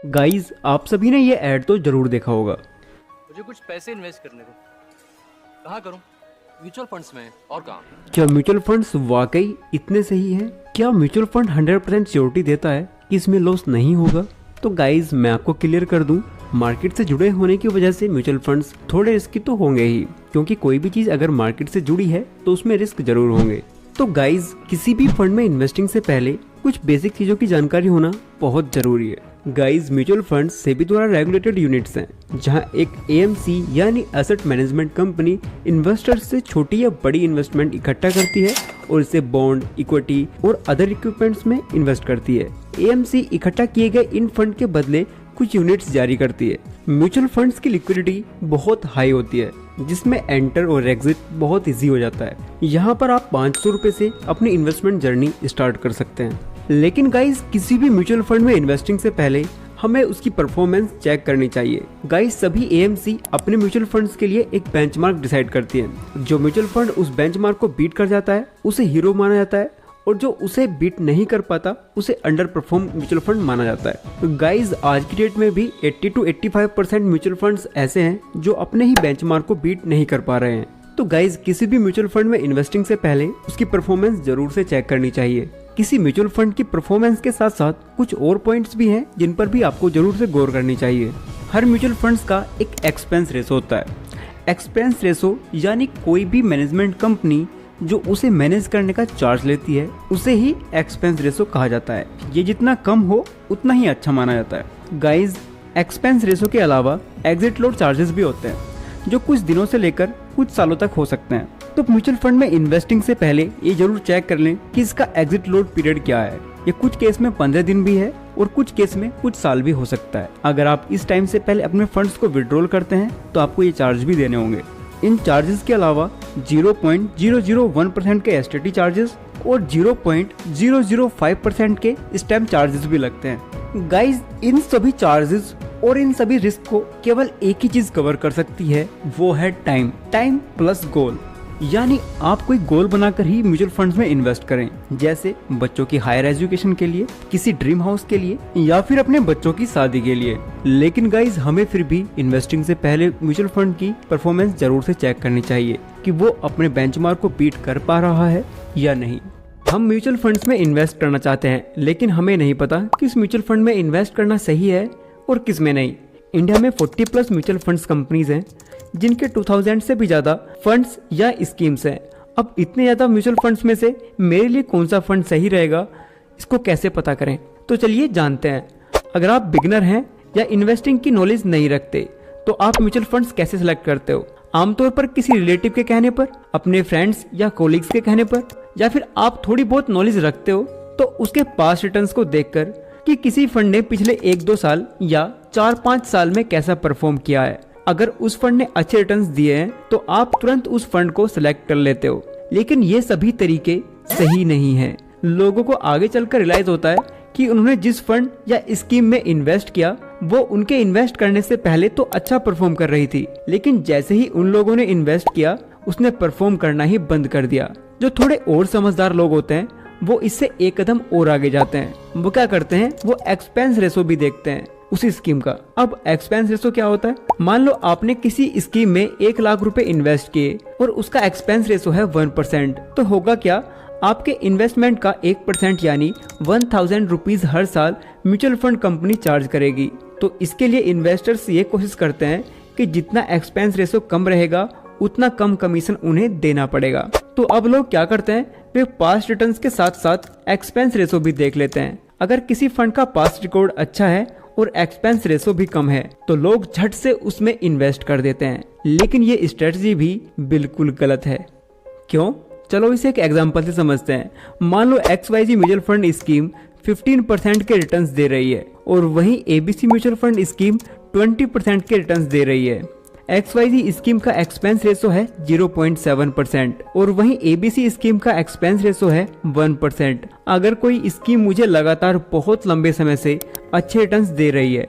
Guys, आप सभी ने ये ऐड तो जरूर देखा होगा। मुझे कुछ पैसे इन्वेस्ट करने को। कहाँ करूँ? म्यूचुअल फंड्स में और कहाँ? क्या म्यूचुअल फंड्स वाकई इतने सही हैं? क्या म्यूचुअल फंड 100% श्योरिटी देता है कि इसमें लॉस नहीं होगा? तो गाइस, मैं आपको क्लियर कर दूं, मार्केट से जुड़े होने की वजह से म्यूचुअल फंड्स थोड़े रिस्की तो होंगे ही, क्योंकि कोई भी चीज अगर मार्केट से जुड़ी है तो उसमें रिस्क जरूर होंगे। तो गाइस, किसी भी फंड में इन्वेस्टिंग से पहले कुछ बेसिक चीजों की जानकारी होना बहुत जरूरी है। गाइस, म्यूचुअल फंड्स सेबी द्वारा रेगुलेटेड यूनिट्स हैं, जहां एक एएमसी यानी एसेट मैनेजमेंट कंपनी इन्वेस्टर्स से छोटी या बड़ी इन्वेस्टमेंट इकट्ठा करती है और इसे बॉन्ड, इक्विटी और अदर इक्विपमेंट्स में इन्वेस्ट करती है। एएमसी इकट्ठा किए गए इन फंड के बदले कुछ यूनिट्स जारी करती है। म्यूचुअल फंड्स की लिक्विडिटी बहुत हाई होती है, जिसमें एंटर और एग्जिट बहुत इजी हो जाता है। यहाँ पर आप 500 रुपए से अपनी इन्वेस्टमेंट जर्नी स्टार्ट कर सकते हैं। लेकिन गाइस, किसी भी म्यूचुअल फंड में इन्वेस्टिंग से पहले हमें उसकी परफॉर्मेंस चेक करनी चाहिए। गाइस, सभी एएमसी अपने म्यूचुअल फंड्स के लिए एक बेंचमार्क डिसाइड करती है। जो म्यूचुअल फंड उस बेंचमार्क को बीट कर जाता है उसे हीरो माना जाता है, और जो उसे बीट नहीं कर पाता उसे अंडर परफॉर्म म्यूचुअल फंड माना जाता है। तो गाइज, आज की डेट में भी 80 to 85% म्यूचुअल फंड्स ऐसे हैं जो अपने ही बेंचमार्क को बीट नहीं कर पा रहे हैं। तो गाइज, किसी भी म्यूचुअल फंड में इन्वेस्टिंग से पहले उसकी परफॉर्मेंस जरूर से चेक करनी चाहिए। किसी म्यूचुअल फंड की परफॉर्मेंस के साथ साथ कुछ और पॉइंट्स भी हैं जिन पर भी आपको जरूर से गौर करनी चाहिए। हर म्यूचुअल फंड्स का एक एक्सपेंस रेशो होता है। एक्सपेंस रेशो यानी कोई भी मैनेजमेंट कंपनी जो उसे मैनेज करने का चार्ज लेती है उसे ही एक्सपेंस रेशो कहा जाता है। ये जितना कम हो उतना ही अच्छा माना जाता है। गाइज, एक्सपेंस रेशो के अलावा एग्जिट लोड चार्जेस भी होते हैं जो कुछ दिनों से लेकर कुछ सालों तक हो सकते हैं। तो म्यूचुअल फंड में इन्वेस्टिंग से पहले ये जरूर चेक कर लें कि इसका एग्जिट लोड पीरियड क्या है। ये कुछ केस में 15 दिन भी है और कुछ केस में कुछ साल भी हो सकता है। अगर आप इस टाइम से पहले अपने फंड्स को विड्रॉल करते हैं तो आपको ये चार्ज भी देने होंगे। इन चार्जेस के अलावा 0.001% के एसटीटी चार्जेस और 0.005% के स्टैम्प चार्जेस भी लगते हैं। गाइज, इन सभी चार्जेस और इन सभी रिस्क को केवल एक ही चीज कवर कर सकती है, वो है टाइम प्लस गोल। यानी आप कोई गोल बनाकर ही म्यूचुअल फंड्स में इन्वेस्ट करें, जैसे बच्चों की हायर एजुकेशन के लिए, किसी ड्रीम हाउस के लिए या फिर अपने बच्चों की शादी के लिए। लेकिन गाइज, हमें फिर भी इन्वेस्टिंग से पहले म्यूचुअल फंड की परफॉर्मेंस जरूर से चेक करनी चाहिए कि वो अपने बेंचमार्क को बीट कर पा रहा है या नहीं। हम म्यूचुअल फंड्स में इन्वेस्ट करना चाहते हैं, लेकिन हमें नहीं पता किस म्यूचुअल फंड में इन्वेस्ट करना सही है और किस में नहीं। इंडिया में 40+ म्यूचुअल फंड्स कंपनीज हैं जिनके 2000 से भी ज्यादा फंड्स या स्कीम्स हैं। अब इतने ज्यादा म्यूचुअल फंड्स में से मेरे लिए कौन सा फंड सही रहेगा, इसको कैसे पता करें? तो चलिए जानते हैं। अगर आप बिगिनर हैं या इन्वेस्टिंग की नॉलेज नहीं रखते तो आप म्यूचुअल फंड्स कैसे सिलेक्ट करते हो? आमतौर पर किसी रिलेटिव के कहने पर, अपने फ्रेंड्स या कोलिग्स के कहने पर, या फिर आप थोड़ी बहुत नॉलेज रखते हो तो उसके पास रिटर्न्स को देखकर कि किसी फंड ने पिछले 1-2 साल या 4-5 साल में कैसा परफॉर्म किया है। अगर उस फंड ने अच्छे रिटर्न्स दिए हैं तो आप तुरंत उस फंड को सिलेक्ट कर लेते हो। लेकिन ये सभी तरीके सही नहीं हैं। लोगों को आगे चलकर रियलाइज होता है कि उन्होंने जिस फंड या स्कीम में इन्वेस्ट किया वो उनके इन्वेस्ट करने से पहले तो अच्छा परफॉर्म कर रही थी, लेकिन जैसे ही उन लोगों ने इन्वेस्ट किया उसने परफॉर्म करना ही बंद कर दिया। जो थोड़े और समझदार लोग होते हैं वो इससे एक कदम और आगे जाते हैं। वो क्या करते हैं, वो एक्सपेंस रेशो भी देखते हैं उसी स्कीम का। अब एक्सपेंस रेशो क्या होता है? मान लो आपने किसी स्कीम में 1 लाख रुपए इन्वेस्ट किए और उसका एक्सपेंस रेशो है 1%। तो होगा क्या, आपके इन्वेस्टमेंट का 1% यानी 1000 रुपीज हर साल म्यूचुअल फंड कंपनी चार्ज करेगी। तो इसके लिए इन्वेस्टर्स ये कोशिश करते हैं कि जितना एक्सपेंस रेशो कम रहेगा उतना कम कमीशन उन्हें देना पड़ेगा। तो अब लोग क्या करते हैं, वे पास्ट रिटर्न्स के साथ साथ एक्सपेंस रेशो भी देख लेते हैं। अगर किसी फंड का पास्ट रिकॉर्ड अच्छा है और एक्सपेंस रेशो भी कम है तो लोग झट से उसमें इन्वेस्ट कर देते हैं। लेकिन ये स्ट्रेटजी भी बिल्कुल गलत है। क्यों? चलो इसे एक एग्जांपल से समझते हैं। मान लो XYZ म्यूचुअल फंड स्कीम 15% के रिटर्न्स दे रही है और वहीं ABC म्यूचुअल फंड स्कीम 20% के रिटर्न्स दे रही है। XYZ स्कीम का एक्सपेंस रेशो है 0.7% और वहीं ABC स्कीम का एक्सपेंस रेशो है 1%। अगर कोई स्कीम मुझे लगातार बहुत लंबे समय से अच्छे रिटर्न्स दे रही है,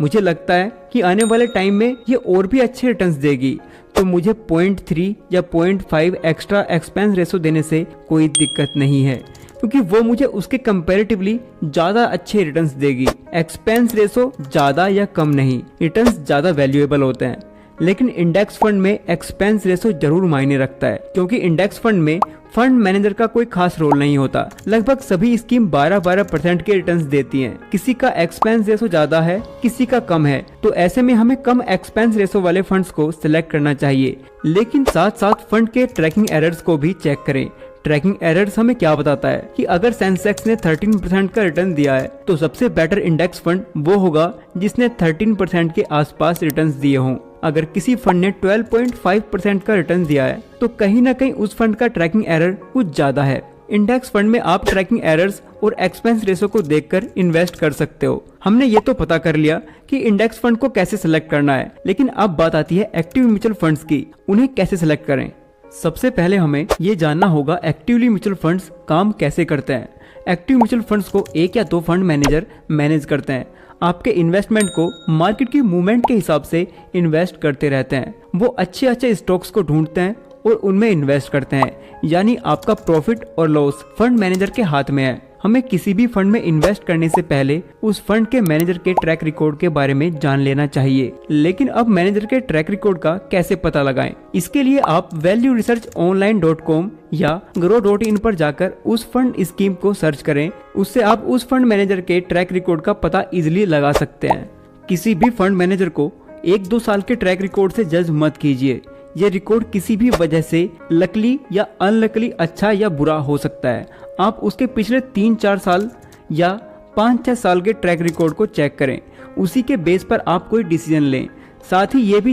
मुझे लगता है कि आने वाले टाइम में ये और भी अच्छे रिटर्न्स देगी, तो मुझे 0.3 या 0.5 एक्स्ट्रा एक्सपेंस रेशो देने से कोई दिक्कत नहीं है, क्योंकि वो मुझे उसके कंपैरेटिवली ज्यादा अच्छे रिटर्न्स देगी। एक्सपेंस रेशो ज्यादा या कम नहीं, रिटर्न्स ज्यादा वैल्यूएबल होते हैं। लेकिन इंडेक्स फंड में एक्सपेंस रेशो जरूर मायने रखता है, क्योंकि इंडेक्स फंड में फंड मैनेजर का कोई खास रोल नहीं होता। लगभग सभी स्कीम 12% के रिटर्न्स देती हैं। किसी का एक्सपेंस रेशो ज्यादा है, किसी का कम है, तो ऐसे में हमें कम एक्सपेंस रेशो वाले फंड्स को सिलेक्ट करना चाहिए। लेकिन साथ साथ फंड के ट्रैकिंग एरर्स को भी चेक करें। ट्रैकिंग एरर्स हमें क्या बताता है कि अगर सेंसेक्स ने 13% का रिटर्न दिया है, तो सबसे बेटर इंडेक्स फंड वो होगा जिसने 13% के आसपास रिटर्न्स दिए हों। अगर किसी फंड ने 12.5% का रिटर्न दिया है, तो कहीं ना कहीं उस फंड का ट्रैकिंग एरर कुछ ज्यादा है। इंडेक्स फंड में आप ट्रैकिंग एरर्स और एक्सपेंस रेशो को देखकर इन्वेस्ट कर सकते हो। हमने ये तो पता कर लिया कि इंडेक्स फंड को कैसे सिलेक्ट करना है, लेकिन अब बात आती है एक्टिव म्यूचुअल फंड्स की। उन्हें कैसे सिलेक्ट करें? सबसे पहले हमें ये जानना होगा एक्टिवली म्यूचुअल फंड्स काम कैसे करते हैं। एक्टिव म्यूचुअल फंड्स को एक या दो फंड मैनेजर मैनेज करते हैं। आपके इन्वेस्टमेंट को मार्केट की मूवमेंट के हिसाब से इन्वेस्ट करते रहते हैं। वो अच्छे स्टॉक्स को ढूंढते हैं और उनमें इन्वेस्ट करते हैं, यानी आपका प्रॉफिट और लॉस फंड मैनेजर के हाथ में है। हमें किसी भी फंड में इन्वेस्ट करने से पहले उस फंड के मैनेजर के ट्रैक रिकॉर्ड के बारे में जान लेना चाहिए। लेकिन अब मैनेजर के ट्रैक रिकॉर्ड का कैसे पता लगाएं? इसके लिए आप valueresearchonline.com या grow.in पर जाकर उस फंड स्कीम को सर्च करें। उससे आप उस फंड मैनेजर के ट्रैक रिकॉर्ड का पता इजिली लगा सकते हैं। किसी भी फंड मैनेजर को 1-2 साल के ट्रैक रिकॉर्ड से जज मत कीजिए। ये रिकॉर्ड किसी भी वजह से लकली या अनलकली अच्छा या बुरा हो सकता है। आप उसके पिछले 3-4 साल या 5-6 साल के ट्रैक रिकॉर्ड को चेक करें। उसी के बेस पर आप कोई डिसीजन लें। साथ ही ये भी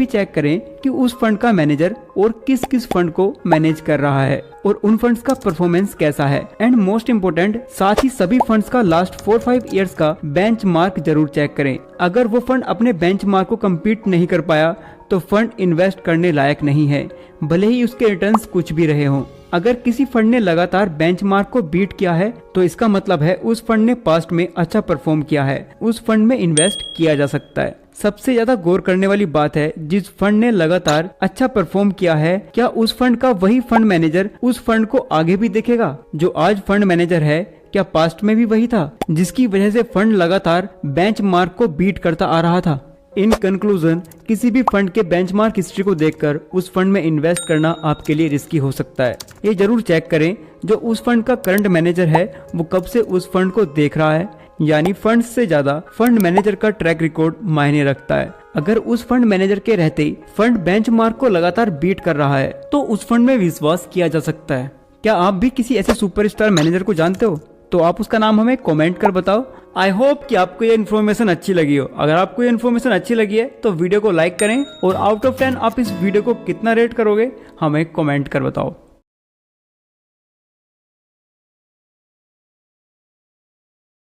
चेक करें कि उस फंड का मैनेजर और किस किस फंड को मैनेज कर रहा है और उन फंड्स का परफॉर्मेंस कैसा है। एंड मोस्ट इम्पोर्टेंट, साथ ही सभी फंड्स का लास्ट 4-5 इयर्स का बेंचमार्क जरूर चेक करें। अगर वो फंड अपने बेंचमार्क को कम्पीट नहीं कर पाया, तो फंड इन्वेस्ट करने लायक नहीं है, भले ही उसके रिटर्न्स कुछ भी रहे हों। अगर किसी फंड ने लगातार बेंचमार्क को बीट किया है, तो इसका मतलब है उस फंड ने पास्ट में अच्छा परफॉर्म किया है, उस फंड में इन्वेस्ट किया जा सकता है। सबसे ज्यादा गौर करने वाली बात है, जिस फंड ने लगातार अच्छा परफॉर्म किया है, क्या उस फंड का वही फंड मैनेजर उस फंड को आगे भी देखेगा? जो आज फंड मैनेजर है, क्या पास्ट में भी वही था, जिसकी वजह से फंड लगातार बेंचमार्क को बीट करता आ रहा था? इन कंक्लूजन, किसी भी फंड के बेंचमार्क हिस्ट्री को देखकर उस फंड में इन्वेस्ट करना आपके लिए रिस्की हो सकता है। ये जरूर चेक करें जो उस फंड का करंट मैनेजर है वो कब से उस फंड को देख रहा है, यानी फंड से ज्यादा फंड मैनेजर का ट्रैक रिकॉर्ड मायने रखता है। अगर उस फंड मैनेजर के रहते ही फंड बेंचमार्क को लगातार बीट कर रहा है, तो उस फंड में विश्वास किया जा सकता है। क्या आप भी किसी ऐसे सुपरस्टार मैनेजर को जानते हो? तो आप उसका नाम हमें कमेंट कर बताओ। आई होप कि आपको ये इन्फॉर्मेशन अच्छी लगी हो। अगर आपको ये इन्फॉर्मेशन अच्छी लगी है तो वीडियो को लाइक करें और आउट ऑफ 10 आप इस वीडियो को कितना रेट करोगे हमें कमेंट कर बताओ।